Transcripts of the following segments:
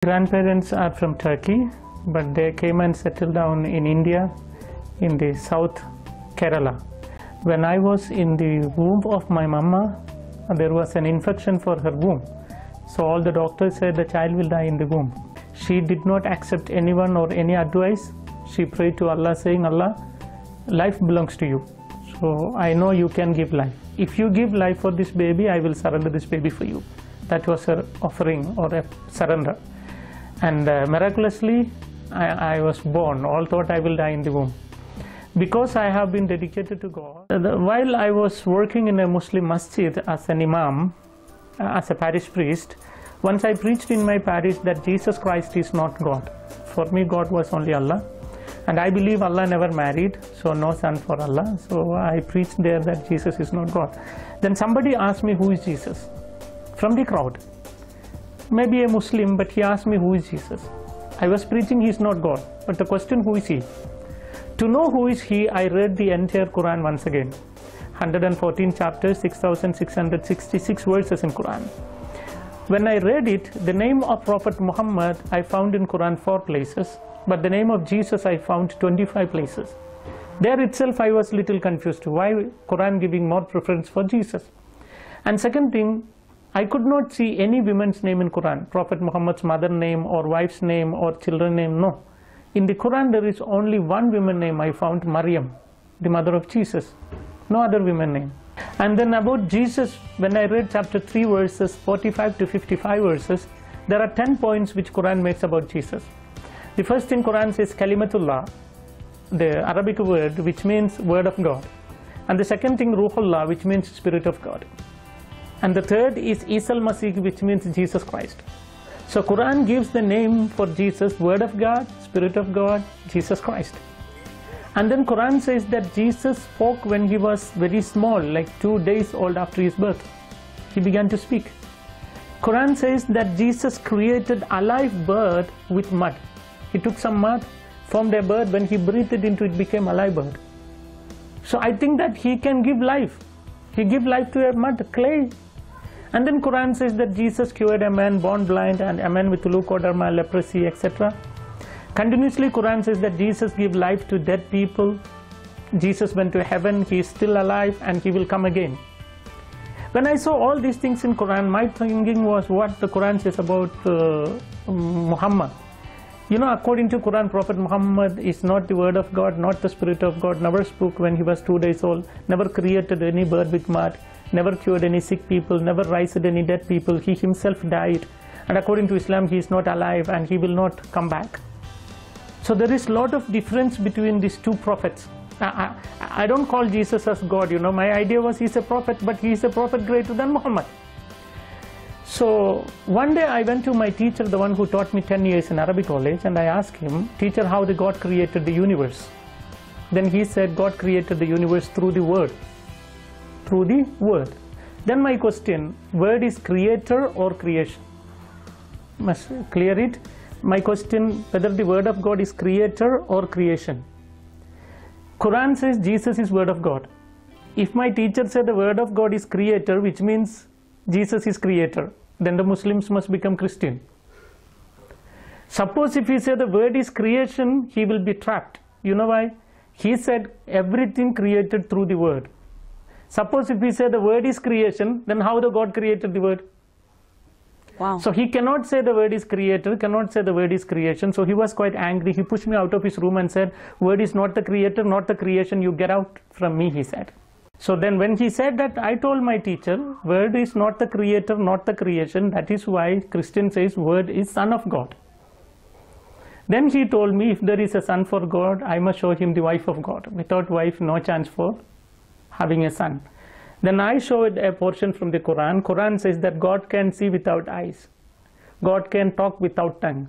Grandparents are from Turkey, but they came and settled down in India, in the South Kerala. When I was in the womb of my mama, there was an infection for her womb. So all the doctors said the child will die in the womb. She did not accept anyone or any advice. She prayed to Allah saying, Allah, life belongs to you. So I know you can give life. If you give life for this baby, I will surrender this baby for you. That was her offering or a surrender. And miraculously, I was born. All thought I will die in the womb. Because I have been dedicated to God. While I was working in a Muslim masjid as an imam, as a parish priest, once I preached in my parish that Jesus Christ is not God. For me, God was only Allah. And I believe Allah never married, so no son for Allah. So I preached there that Jesus is not God. Then somebody asked me, who is Jesus? From the crowd. Maybe a Muslim, but he asked me, who is Jesus? I was preaching he is not God, but the question, who is he? To know who is he, I read the entire Quran once again. 114 chapters, 6,666 verses in Quran. When I read it, the name of Prophet Muhammad I found in Quran 4 places, but the name of Jesus I found 25 places. There itself I was little confused. Why Quran giving more preference for Jesus? And second thing, I could not see any woman's name in Quran, Prophet Muhammad's mother name or wife's name or children name, no. In the Quran there is only one woman name I found, Maryam, the mother of Jesus. No other woman name. And then about Jesus, when I read chapter 3 verses 45 to 55 verses, there are 10 points which Quran makes about Jesus. The first thing Quran says Kalimatullah, the Arabic word which means word of God. And the second thing Ruhullah, which means spirit of God. And the third is Isa al-Masih, which means Jesus Christ. So Quran gives the name for Jesus, word of God, spirit of God, Jesus Christ. And then Quran says that Jesus spoke when he was very small, like 2 days old after his birth. He began to speak. Quran says that Jesus created a live bird with mud. He took some mud, formed a bird, when he breathed it into it became a live bird. So I think that he can give life. He gave life to a mud, clay. And then Quran says that Jesus cured a man born blind and a man with leukoderma, leprosy, etc. Continuously Quran says that Jesus gave life to dead people. Jesus went to heaven, he is still alive and he will come again. When I saw all these things in Quran, my thinking was what the Quran says about Muhammad. You know, according to Quran, Prophet Muhammad is not the word of God, not the spirit of God, never spoke when he was 2 days old, never created any bird with mud, never cured any sick people, never raised any dead people. He himself died. And according to Islam, he is not alive and he will not come back. So there is a lot of difference between these two prophets. I don't call Jesus as God, you know. My idea was he's a prophet, but he is a prophet greater than Muhammad. So one day I went to my teacher, the one who taught me 10 years in Arabic college, and I asked him, teacher, how the God created the universe? Then he said, God created the universe through the word. Through the word. Then my question, word is creator or creation? Must clear it. My question, whether the word of God is creator or creation. Quran says Jesus is word of God. If my teacher said the word of God is creator, which means Jesus is creator, then the Muslims must become Christian. Suppose if he said the word is creation, he will be trapped. You know why? He said everything created through the word. Suppose if he said the word is creation, then how the God created the word? Wow. So he cannot say the word is creator, cannot say the word is creation. So he was quite angry. He pushed me out of his room and said, word is not the creator, not the creation, you get out from me, he said. So then when he said that, I told my teacher, word is not the creator, not the creation. That is why Christian says word is son of God. Then he told me, if there is a son for God, I must show him the wife of God. Without wife, no chance for having a son. Then I showed a portion from the Quran. Quran says that God can see without eyes. God can talk without tongue.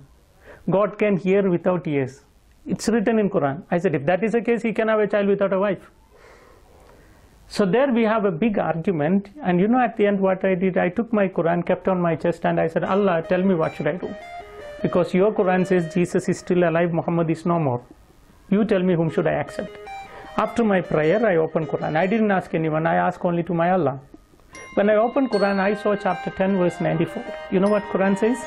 God can hear without ears. It's written in Quran. I said, if that is the case, he can have a child without a wife. So there we have a big argument, and you know, at the end what I did, I took my Quran, kept on my chest, and I said, Allah, tell me what should I do? Because your Quran says Jesus is still alive, Muhammad is no more. You tell me whom should I accept? After my prayer, I opened Quran. I didn't ask anyone, I asked only to my Allah. When I opened Quran, I saw chapter 10 verse 94. You know what Quran says?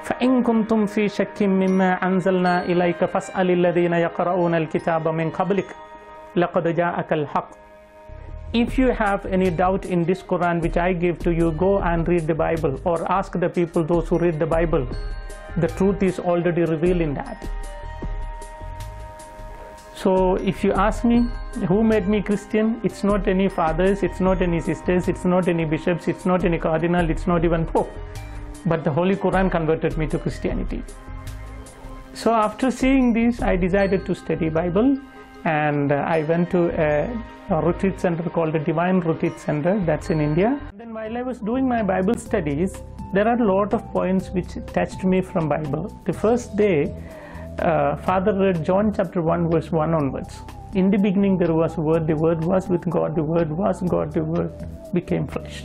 فَإِن كُنْتُمْ فِي شَكٍّ مِّمَّا أَنزَلْنَا إِلَيْكَ فَاسْأَلِ الَّذِينَ يَقْرَؤُونَ الْكِتَابَ مِنْ قَبْلِكَ لَقَدْ جَاءَكَ الْحَقُّ. If you have any doubt in this Quran which I give to you, go and read the Bible, or ask the people, those who read the Bible. The truth is already revealed in that. So if you ask me, who made me Christian? It's not any fathers, it's not any sisters, it's not any bishops, it's not any cardinal, it's not even Pope. But the Holy Quran converted me to Christianity. So after seeing this, I decided to study Bible, and I went to a retreat center called the Divine Retreat Center, that's in India. And then while I was doing my Bible studies, there are a lot of points which touched me from Bible. The first day, Father read John chapter 1 verse 1 onwards. In the beginning there was a word, the word was with God, the word was God, the word became flesh.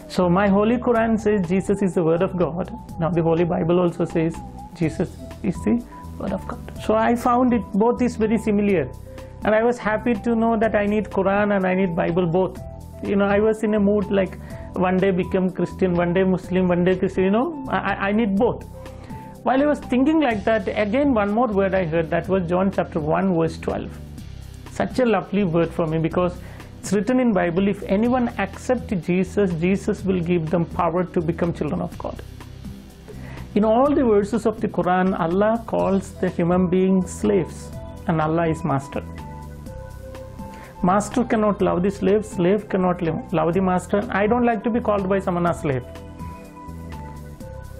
So my Holy Quran says Jesus is the word of God. Now the Holy Bible also says Jesus is the word of God. So I found it both is very similar, and I was happy to know that I need Quran and I need Bible both. You know, I was in a mood like one day become Christian, one day Muslim, one day Christian, you know, I need both. While I was thinking like that, again one more word I heard, that was John chapter 1 verse 12. Such a lovely word for me, because it's written in Bible, if anyone accepts Jesus, Jesus will give them power to become children of God. In all the verses of the Quran, Allah calls the human beings slaves, and Allah is master. Master cannot love the slave, slave cannot love the master. I don't like to be called by someone as slave.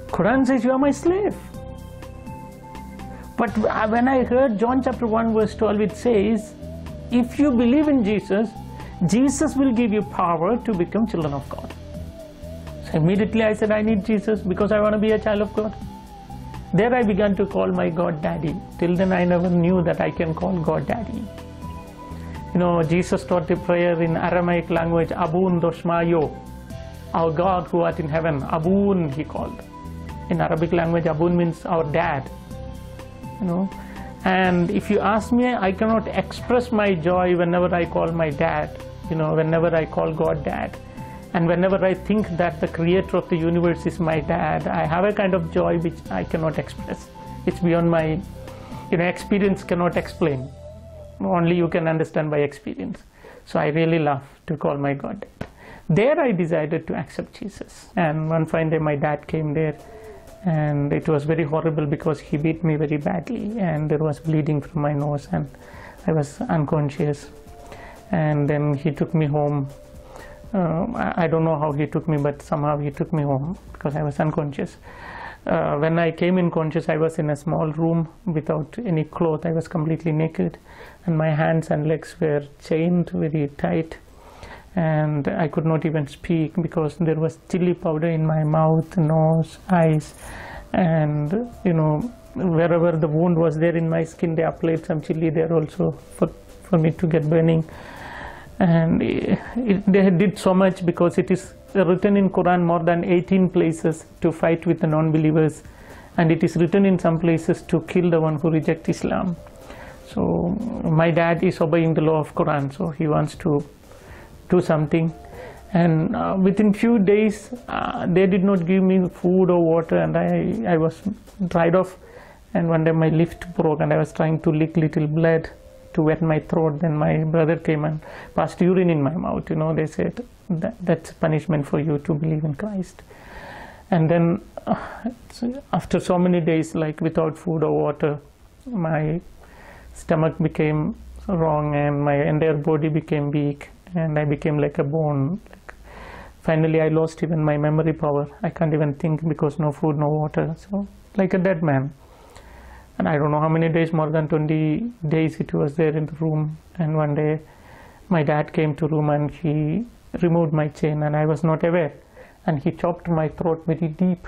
Quran says you are my slave. But when I heard John chapter 1 verse 12, it says, if you believe in Jesus, Jesus will give you power to become children of God. So immediately I said, I need Jesus because I want to be a child of God. There I began to call my God Daddy. Till then I never knew that I can call God Daddy. You know, Jesus taught the prayer in Aramaic language, Abun Doshmayo, our God who art in heaven. Abun he called. In Arabic language, Abun means our dad. You know, and if you ask me, I cannot express my joy whenever I call my dad, you know, whenever I call God Dad, and whenever I think that the creator of the universe is my dad, I have a kind of joy which I cannot express. It's beyond my, you know, experience cannot explain. Only you can understand by experience. So I really love to call my God Dad. There I decided to accept Jesus, and one fine day my dad came there. And it was very horrible because he beat me very badly, and there was bleeding from my nose, and I was unconscious. And then he took me home. I don't know how he took me, but somehow he took me home because I was unconscious. When I came in conscious, I was in a small room without any clothes. I was completely naked, and my hands and legs were chained very tight. And I could not even speak because there was chili powder in my mouth, nose, eyes, and you know, wherever the wound was there in my skin, they applied some chili there also for me to get burning. And they did so much because it is written in Quran more than 18 places to fight with the non-believers, and it is written in some places to kill the one who rejects Islam. So my dad is obeying the law of Quran, so he wants to do something, and within few days they did not give me food or water, and I was dried off. And one day my lift broke, and I was trying to lick little blood to wet my throat. Then my brother came and passed urine in my mouth. You know, they said that's punishment for you to believe in Christ. And then after so many days, like without food or water, my stomach became wrong, and my entire body became weak, and I became like a bone. Finally I lost even my memory power. I can't even think because no food, no water, so like a dead man. And I don't know how many days, more than 20 days it was there in the room. And one day my dad came to room and he removed my chain, and I was not aware, and he chopped my throat very deep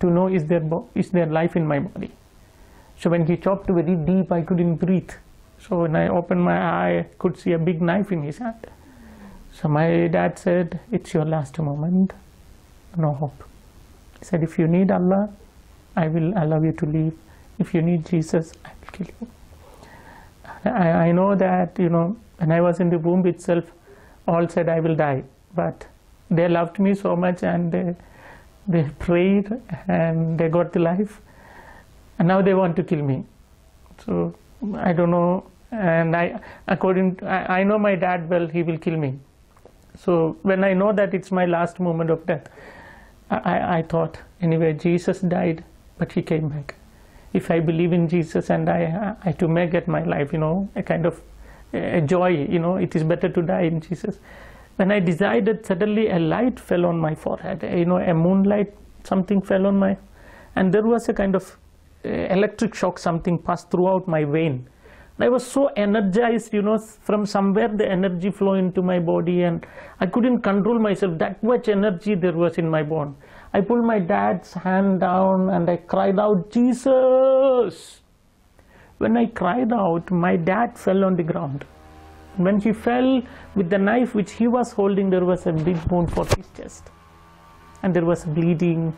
to know is there life in my body. So when he chopped very deep, I couldn't breathe. So when I opened my eye, I could see a big knife in his hand. So my dad said, it's your last moment, no hope. He said, if you need Allah, I will allow you to live. If you need Jesus, I will kill you. I know that, you know, when I was in the womb itself, all said I will die. But they loved me so much, and They prayed and they got the life, and now they want to kill me. So I don't know, and I know my dad well, he will kill me. So when I know that it's my last moment of death, I thought, anyway, Jesus died, but he came back. If I believe in Jesus and I to make it my life, a kind of a joy, it is better to die in Jesus. When I decided, suddenly a light fell on my forehead, a moonlight, something fell on my, and there was a kind of electric shock, something passed throughout my vein. I was so energized, from somewhere the energy flow into my body, and I couldn't control myself. That much energy there was in my bone. I pulled my dad's hand down and I cried out, Jesus! When I cried out, my dad fell on the ground. When he fell, with the knife which he was holding, there was a big wound for his chest. And there was bleeding,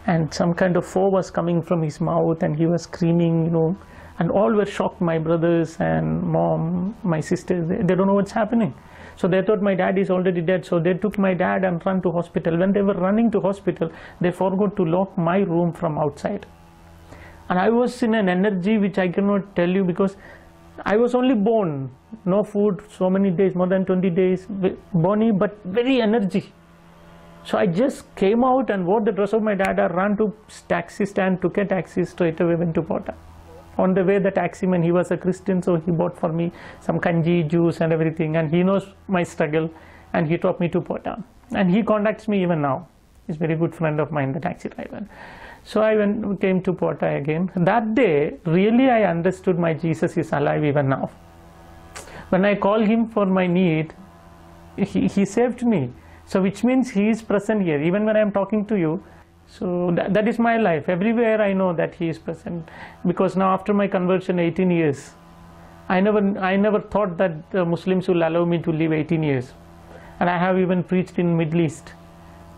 and some kind of foam was coming from his mouth, and he was screaming, and all were shocked, my brothers and mom, my sisters, they don't know what's happening. So they thought my dad is already dead, so they took my dad and ran to hospital. When they were running to hospital, they forgot to lock my room from outside. And I was in an energy which I cannot tell you, because I was only born, no food, so many days, more than 20 days, bony, but very energy. So I just came out and wore the dress of my dad. I ran to taxi stand, took a taxi, straight away went to Pota. On the way, the taximan, he was a Christian, so he bought for me some kanji, juice and everything, and he knows my struggle, and he taught me to Pota. And he contacts me even now. He's a very good friend of mine, the taxi driver. So I came to Pota again. That day, really I understood my Jesus is alive even now. When I call him for my need, he saved me. So which means he is present here, even when I am talking to you. So that is my life. Everywhere I know that he is present. Because now after my conversion, 18 years, I never thought that the Muslims will allow me to live 18 years. And I have even preached in Middle East,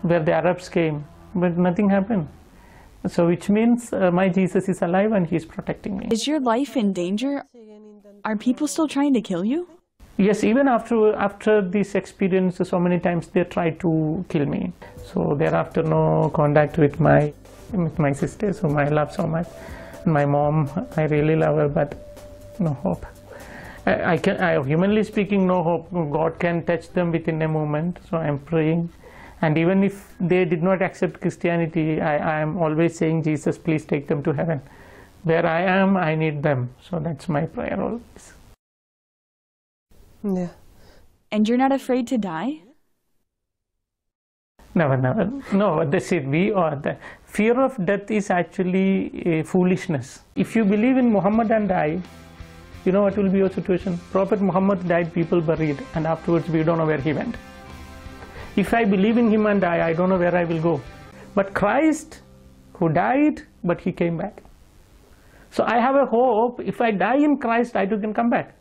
where the Arabs came, but nothing happened. So which means my Jesus is alive and he is protecting me. Is your life in danger? Are people still trying to kill you? Yes, even after this experience, so many times they tried to kill me. So thereafter, no contact with my sisters, whom I love so much. My mom, I really love her, but no hope. Humanly speaking, no hope. God can touch them within a moment. So I'm praying, and even if they did not accept Christianity, I am always saying, Jesus, please take them to heaven. Where I am, I need them. So that's my prayer always. Yeah. And you're not afraid to die? Never. No, that's it. The fear of death is actually a foolishness. If you believe in Muhammad and die, you know what will be your situation? Prophet Muhammad died, people buried, and afterwards we don't know where he went. If I believe in him and die, I don't know where I will go. But Christ, who died, but he came back. So I have a hope, if I die in Christ, I too can come back.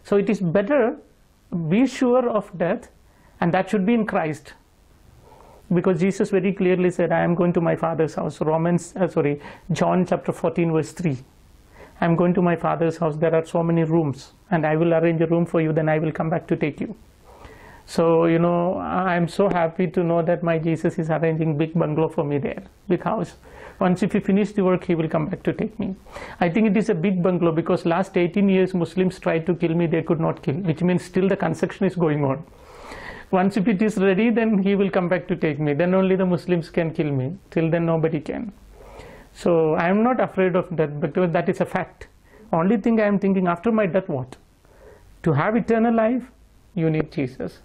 So it is better, be sure of death, and that should be in Christ. Because Jesus very clearly said, I am going to my Father's house. John chapter 14 verse 3. I am going to my Father's house, there are so many rooms, and I will arrange a room for you, then I will come back to take you. So, I am so happy to know that my Jesus is arranging big bungalow for me there, big house. Once if he finishes the work, he will come back to take me. I think it is a big bungalow, because last 18 years Muslims tried to kill me, they could not kill, which means still the construction is going on. Once if it is ready, then he will come back to take me. Then only the Muslims can kill me. Till then nobody can. So I am not afraid of death, because that is a fact. Only thing I am thinking, after my death what? To have eternal life, you need Jesus.